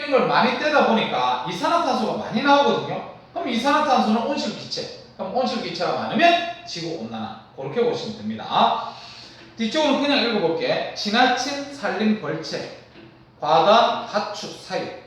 이런 걸 많이 떼다 보니까 이산화탄소가 많이 나오거든요. 그럼 이산화탄소는 온실기체. 그럼 온실기체가 많으면 지구온난화. 그렇게 보시면 됩니다. 뒤쪽으로 그냥 읽어볼게. 지나친 산림 벌채, 과다한 가축 사육,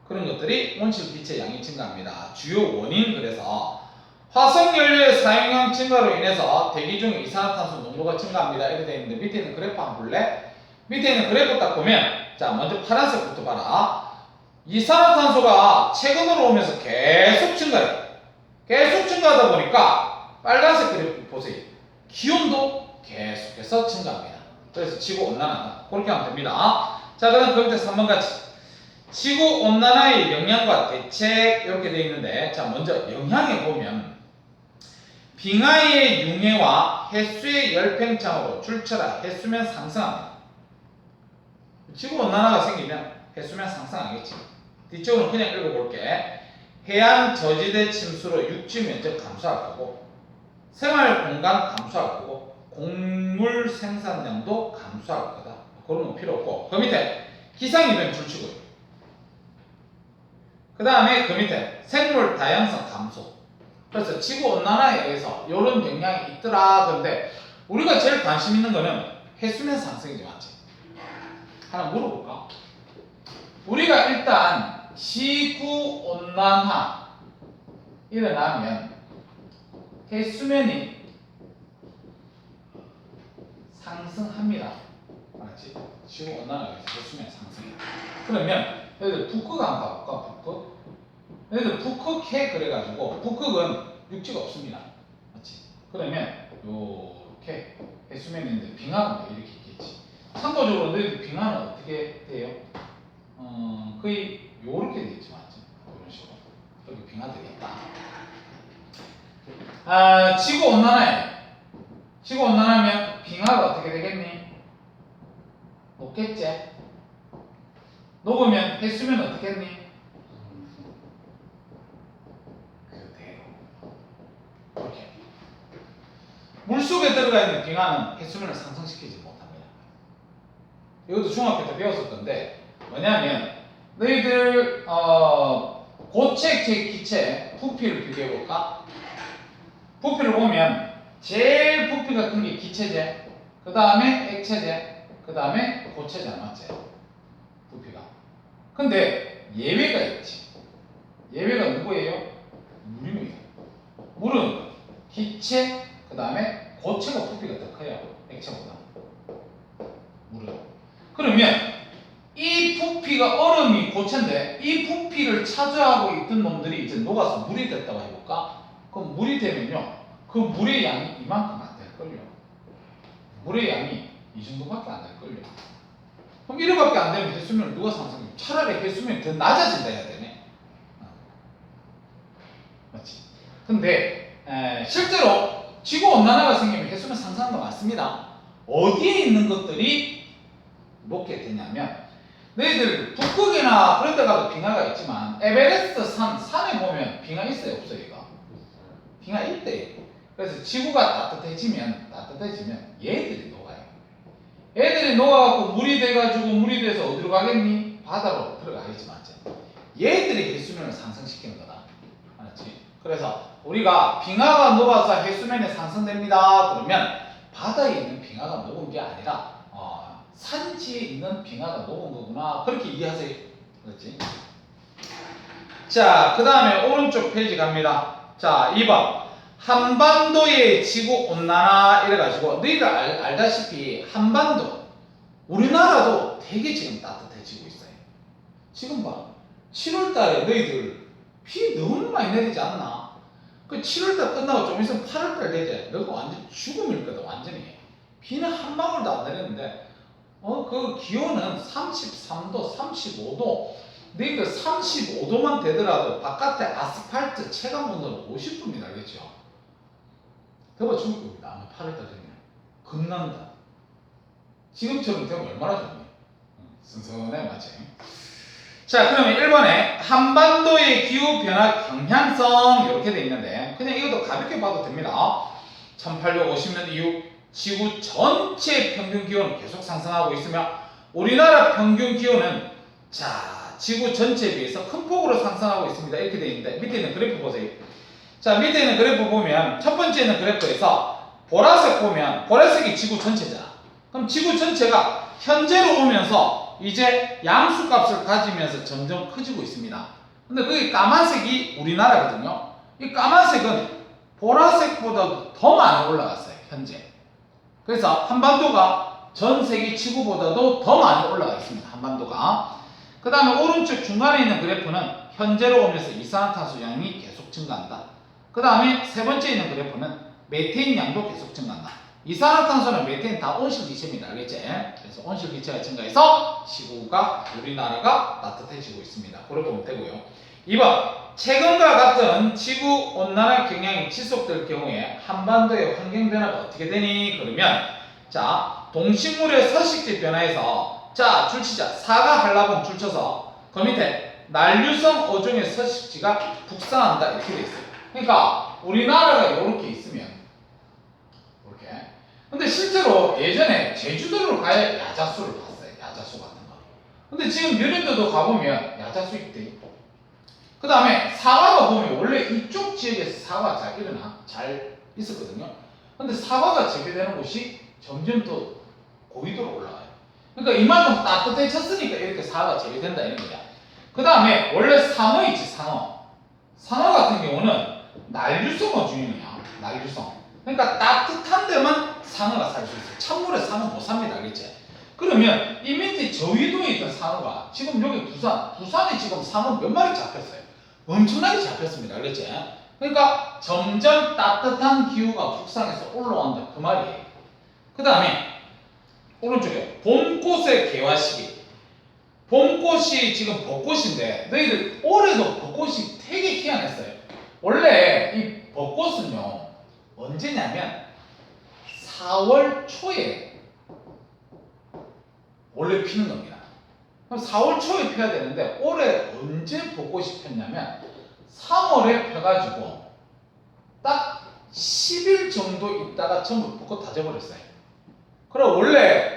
그런 것들이 온실기체 양이 증가합니다. 주요 원인. 그래서 화석연료의 사용량 증가로 인해서 대기 중에 이산화탄소 농도가 증가합니다. 이렇게 되어 있는데 밑에 있는 그래프 한번 볼래? 밑에 있는 그래프 딱 보면, 자 먼저 파란색부터 봐라. 이산화탄소가 최근으로 오면서 계속 증가해요. 계속 증가하다 보니까 빨간색 그래프 보세요. 기온도 계속해서 증가합니다. 그래서 지구온난화다. 그렇게 하면 됩니다. 자, 그 다음 그 밑에 3번 같이 지구온난화의 영향과 대책 이렇게 되어 있는데, 자 먼저 영향에 보면 빙하의 융해와 해수의 열팽창으로 출처라 해수면 상승합니다. 지구온난화가 생기면 해수면 상승하겠지. 뒤쪽으로 그냥 읽어볼게. 해안 저지대 침수로 육지 면적 감소할 거고, 생활 공간 감소할 거고, 곡물 생산량도 감소할 거다. 그런 건 필요 없고, 그 밑에 기상이변 줄치고요. 그 다음에 그 밑에 생물 다양성 감소. 그래서 지구온난화에 의해서 이런 영향이 있더라. 그런데 우리가 제일 관심 있는 거는 해수면 상승이지, 맞지? 하나 물어볼까? 우리가 일단 지구온난화 일어나면 해수면이 상승합니다. 알았지? 지구온난화에 의해서 해수면 상승이야. 그러면 얘들 북극 한번 가볼까? 북극? 얘들 북극해 그래가지고 북극은 육지가 없습니다. 맞지? 그러면 요렇게 해수면이 있는데 빙하가 뭐 이렇게 있겠지. 참고적으로 너희들 빙하는 어떻게 돼요? 거의 요렇게 되겠지, 맞지? 이런 식으로 여기 빙하들이 있다. 지구온난화면 빙하가 어떻게 되겠니? 녹겠지? 녹으면 해수면 어떻게 했니? 그대로. 이렇게. 물속에 들어가 있는 빙하는 해수면을 상승시키지 못합니다. 이것도 중학교 때 배웠을 건데, 뭐냐면 너희들 고체, 기체, 부피를 비교해볼까? 부피를 보면 제일 부피가 큰 게 기체제, 그 다음에 액체제, 그 다음에 고체제, 맞지? 부피가. 근데 예외가 있지. 예외가 누구예요? 물입니다. 물은 기체, 그 다음에 고체가 부피가 더 커요. 액체보다. 물은. 그러면 이 부피가 얼음이 고체인데 이 부피를 차지하고 있던 놈들이 이제 녹아서 물이 됐다고 해볼까? 그럼 물이 되면요, 그 물의 양이 이만큼 안 될걸요. 물의 양이 이 정도밖에 안 될걸요. 그럼 이래밖에 안 되면 해수면을 누가 상승해? 차라리 해수면이 더 낮아진다 해야 되네. 맞지? 근데 실제로 지구온난화가 생기면 해수면 상승하는 거 맞습니다. 어디에 있는 것들이 녹게 되냐면, 너희들 북극이나 그런 데 가도 빙하가 있지만 에베레스트 산에 보면 빙하 있어요, 없어요? 이거? 빙하 있대요. 그래서 지구가 따뜻해지면 얘들이 녹아요. 애들이 녹아갖고 물이 돼서 어디로 가겠니? 바다로 들어가겠지, 맞지? 얘들이 해수면을 상승시키는 거다. 알았지? 그래서 우리가 빙하가 녹아서 해수면이 상승됩니다. 그러면 바다에 있는 빙하가 녹은 게 아니라 산지에 있는 빙하가 녹은 거구나. 그렇게 이해하세요. 그렇지? 자, 그 다음에 오른쪽 페이지 갑니다. 자, 2번. 한반도의 지구온난화 이래가지고 너희들 알다시피 한반도, 우리나라도 되게 지금 따뜻해지고 있어요. 지금 봐. 7월달에 너희들 비 너무 많이 내리지 않나? 그 7월달 끝나고 좀 있으면 8월달 되지. 너가 완전 죽음일 거다, 완전히. 비는 한 방울도 안 내렸는데 그 기온은 33도, 35도. 너희들 35도만 되더라도 바깥에 아스팔트 체감 온도는 50도입니다. 알겠죠? 더워 죽을 겁니다. 아마 8월달 되면. 겁난다. 지금처럼 되면 얼마나 좋니? 선선해, 맞지? 자, 그러면 1번에 한반도의 기후변화 경향성 이렇게 돼 있는데, 그냥 이것도 가볍게 봐도 됩니다. 1850년 이후 지구 전체 평균 기온은 계속 상승하고 있으며 우리나라 평균 기온은 자 지구 전체에 비해서 큰 폭으로 상승하고 있습니다. 이렇게 되어 있는데 밑에 있는 그래프 보세요. 자, 밑에 있는 그래프 보면 첫 번째 있는 그래프에서 보라색 보면 보라색이 지구 전체잖아. 그럼 지구 전체가 현재로 오면서 이제 양수값을 가지면서 점점 커지고 있습니다. 근데 그게 까만색이 우리나라거든요. 이 까만색은 보라색보다 더 많이 올라갔어요. 현재. 그래서 한반도가 전 세계 지구보다도 더 많이 올라가 있습니다. 한반도가. 그 다음에 오른쪽 중간에 있는 그래프는 현재로 오면서 이산화탄소 양이 계속 증가한다. 그 다음에 세 번째 있는 그래프는 메테인 양도 계속 증가한다. 이산화탄소는 메테인 다 온실기체입니다. 알겠지? 그래서 온실기체가 증가해서 지구가 우리나라가 따뜻해지고 있습니다. 그렇게 보면 되고요. 2번 최근과 같은 지구온난화 경향이 지속될 경우에 한반도의 환경변화가 어떻게 되니? 그러면 자 동식물의 서식지 변화에서 자 줄치자 사과 한라봉 줄쳐서 그 밑에 난류성 어종의 서식지가 북상한다 이렇게 돼 있어요. 그러니까 우리나라가 이렇게 있으면 이렇게. 근데 실제로 예전에 제주도를 가야 야자수를 봤어요. 야자수 같은 거. 근데 지금 여름도도 가보면 야자수 있대. 그 다음에 사과가 보면 원래 이쪽 지역에서 사과가 잘 있었거든요. 근데 사과가 재배되는 곳이 점점 더 고위도로 올라가요. 그러니까 이만큼 따뜻해졌으니까 이렇게 사과가 재배된다 이런 거야. 그 다음에 원래 상어 있지 상어. 상어 같은 경우는 난류성 어종이야. 난류성. 그러니까 따뜻한 데만 상어가 살 수 있어요. 찬물에 상어 못 삽니다. 알겠지? 그러면 이 밑에 저위도에 있던 상어가 지금 여기 부산에 지금 상어 몇 마리 잡혔어요. 엄청나게 잡혔습니다. 알겠지? 그러니까 점점 따뜻한 기후가 북상해서 올라온다. 그 말이에요. 그 다음에 오른쪽에 봄꽃의 개화 시기. 봄꽃이 지금 벚꽃인데 너희들 올해도 벚꽃이 되게 희한했어요. 원래 이 벚꽃은요 언제냐면 4월 초에 원래 피는 겁니다. 그럼 4월 초에 펴야 되는데 올해 언제 벚꽃이 폈냐면 3월에 펴가지고 딱 10일 정도 있다가 전부 벚꽃 다 져버렸어요. 그럼 원래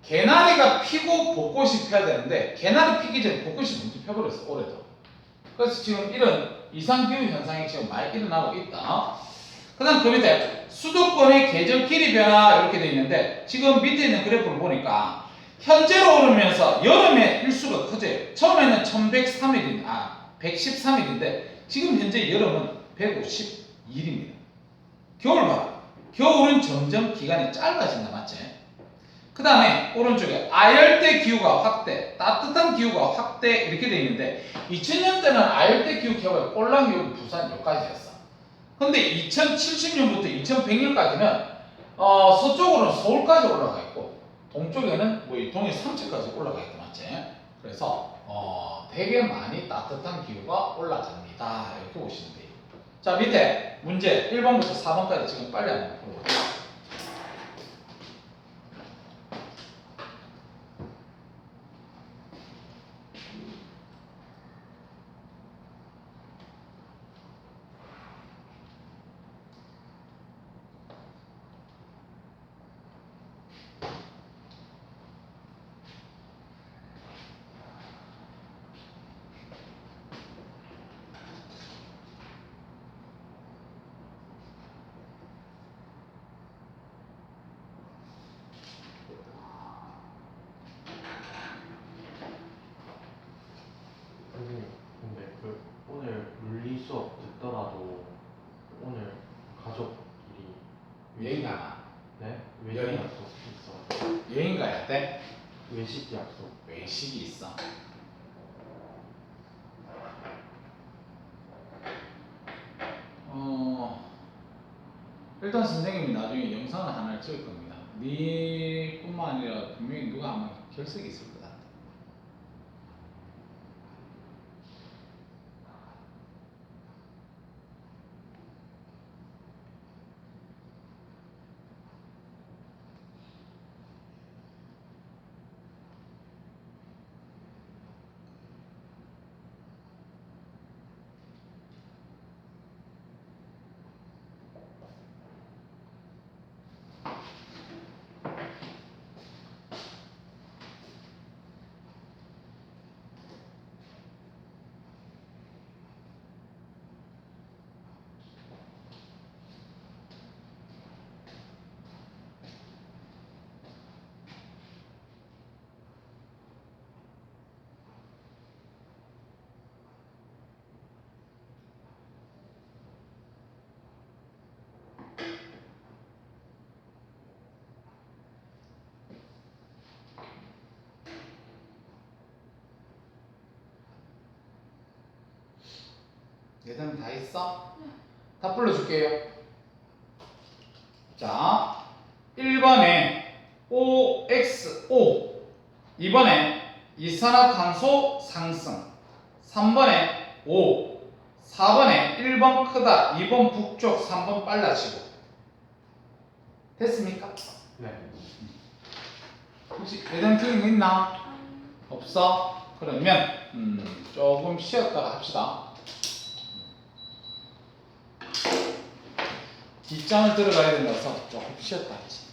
개나리가 피고 벚꽃이 펴야 되는데 개나리 피기 전에 벚꽃이 먼저 펴버렸어 올해도. 그래서 지금 이런 이상기후 현상이 지금 많이 일어나고 있다. 그 다음 그 밑에 수도권의 계절 길이 변화 이렇게 되어 있는데 지금 밑에 있는 그래프를 보니까 현재로 오르면서 여름의 일수가 커져요. 처음에는 113일인데 지금 현재 여름은 152일입니다. 겨울 봐라. 겨울은 점점 기간이 짧아진다. 맞지? 그 다음에 오른쪽에 아열대 기후가 확대, 따뜻한 기후가 확대 이렇게 되어 있는데 2000년대는 아열대 기후 겨울 꼴랑 여기 부산 여기까지였어. 근데 2070년부터 2100년까지는 서쪽으로는 서울까지 올라가 있고 동쪽에는 뭐 동해 삼척까지 올라가 있고 맞지? 그래서 되게 많이 따뜻한 기후가 올라갑니다. 이렇게 보시면 돼요. 자 밑에 문제 1번부터 4번까지 지금 빨리 한번 풀어볼게요. 근데 오늘 물리 수업 듣더라도 오늘 가족끼리 여행 가나? 네? 여행? 외식 약속 있어. 여행 가야 돼? 외식 약속. 외식이 있어. 일단 선생님이 나중에 영상을 하나를 찍을 겁니다. 네 뿐만 아니라 분명히 누가 아마 결석이 있을 것 같아. 얘들은 다 있어? 다 불러줄게요. 자, 1번에 OXO, 2번에 이산화탄소 상승, 3번에 O, 4번에 1번 크다, 2번 북쪽, 3번 빨라지고. 됐습니까? 네. 혹시 예전 틀린 거 있나? 없어? 그러면 조금 쉬었다가 합시다. 뒷장을 들어가야 된다서 조금 쉬었다 하지.